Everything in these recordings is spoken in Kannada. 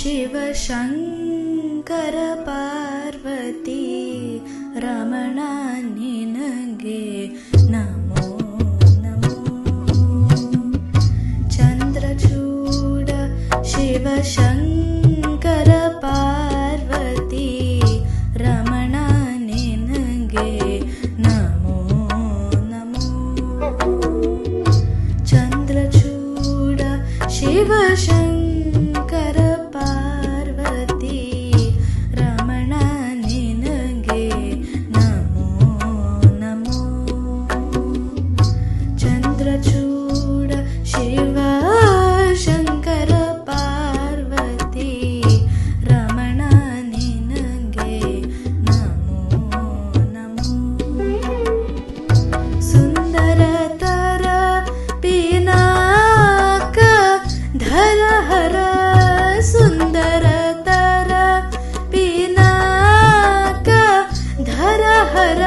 ಶಿವ ಶಂಕರ ಪಾರ್ವತಿ ರಮಣ ನಿನಗೆ ನಮೋ ನಮೋ. ಚಂದ್ರಚೂಡ ಶಿವ ಶಂಕರ ಪಾರ್ವತಿ ರಮಣ ನಿನಗೆ ನಮೋ ನಮೋ. ಚಂದ್ರಚೂಡ ಶಿವ ಶಂಕರ ಪಾರ್ವತಿ ರಮಣ ನಿನಗೆ ನಮೋ ನಮೋ. ಚಂದ್ರಚೂಡ ಶಿವ ಶಂಕರ ಪಾರ್ವತಿ ರಮಣ ನಿನಗೆ ನಮೋ ನಮೋ. ಸುಂದರತರ ಪಿನಾಕ ಧರ ಹರ ಸುಂದರತರ ಪಿನಾಕ ಧರ ಹರ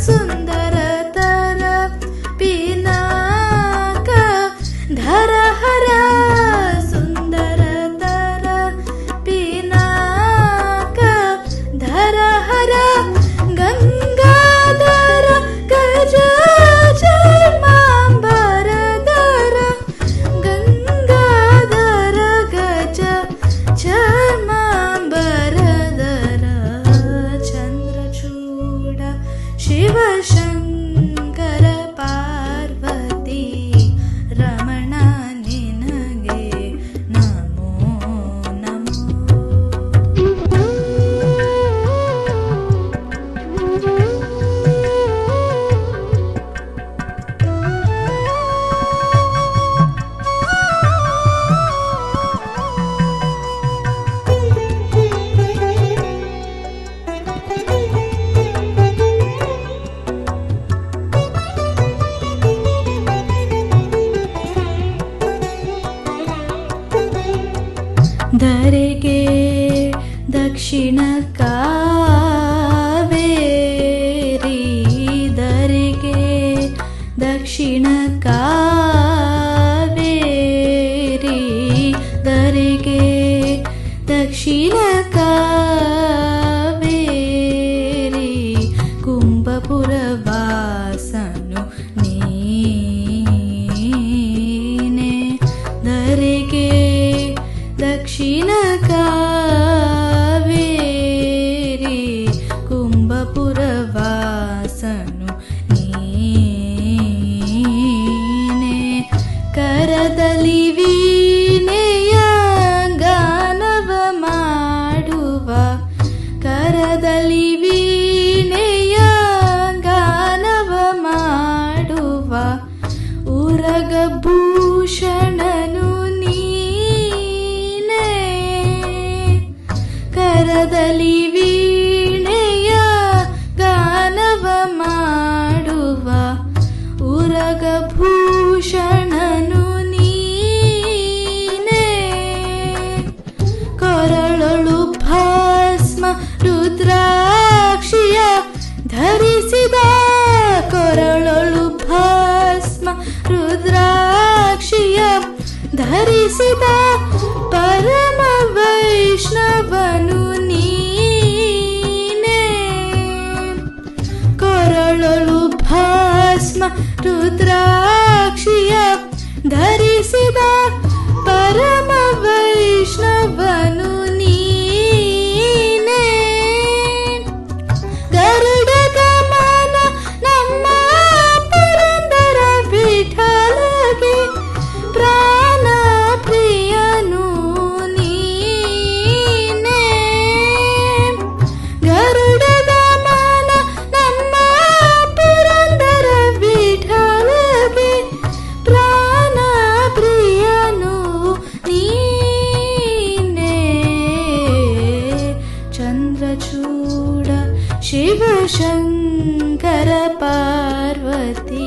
ಸುಂದರತರ ಪಿನಾಕ ಧರ ಹರ ಸುಂದರತರ ಪಿನಾಕ ಧರ ಹರ ಗಂಗಾಧರ ಗಜ ಚರ್ಮಾಂಬರಧರ ಗಂಗಾಧರ ಗಜ ಚರ್ಮಾಂಬರಧರ. ಚಂದ್ರಚೂಡ ಶಿವ ಶಂಕರ ಪಾರ್ವತಿ ರಮಣ ನಿನಗೆ ನಮೋ ನಮೋ. ಧರೆಗೆ ದಕ್ಷಿಣ ಕಾವೇರಿ ಧರೆಗೆ ದಕ್ಷಿಣ ಕಾವೇರಿ ಧರೆಗೆ ದಕ್ಷಿಣ ಕಾವೇರಿ ಕುಂಭಪುರ ವಾಸನು ನೀನೆ ಧರೆಗೆ ದಕ್ಷಿಣ ಕಾವೇರಿ ಕುಂಭಪುರ ವಾಸನು ನೀನೆ. ಕರದಲ್ಲಿ ವೀಣೆಯ ಗಾನವ ಮಾಡುವ ಕರದಲ್ಲಿ ವೀಣೆಯ ಗಾನವ ಮಾಡುವ ಉರಗಭೂಷಣನು ನೀನೆ. ಕರದಲ್ಲಿ ವೀಣೆಯ ಗಾನವ ಮಾಡುವ ಉರಗಭೂಷಣನು ನೀನೆ. ಕೊರಳೊಳು ಭಸ್ಮ ರುದ್ರಾಕ್ಷಿಯ ಧರಿಸಿದ ಕೊರಳೊಳು ಭಸ್ಮ ರುದ್ರಾಕ್ಷಿಯ ಧರಿಸಿದ ಪರಮ ವೈಷ್ಣವನು ನೀನೆ. ಕೊರಳೊಳು ಭಸ್ಮ ರುದ್ರಾಕ್ಷಿಯ ಧರಿಸಿದ ಪರಮ ವೈಷ್ಣವನು ನೀನೆ. ಗರುಡ ಗಮನ ನಮ್ಮ ಪುರಂದರ ವಿಠಲಗೆ ಪ್ರಾಣ ಪ್ರಿಯನು ನೀನೆ. ಗರುಡ ಗಮನ ನಮ್ಮ ಪುರಂದರ ವಿಠಲಗೆ ಪ್ರಾಣ ಪ್ರಿಯನು ನೀನೆ. ಚಂದ್ರಚೂಡ ಶಿವ ಶಂಕರ ಪಾರ್ವತಿ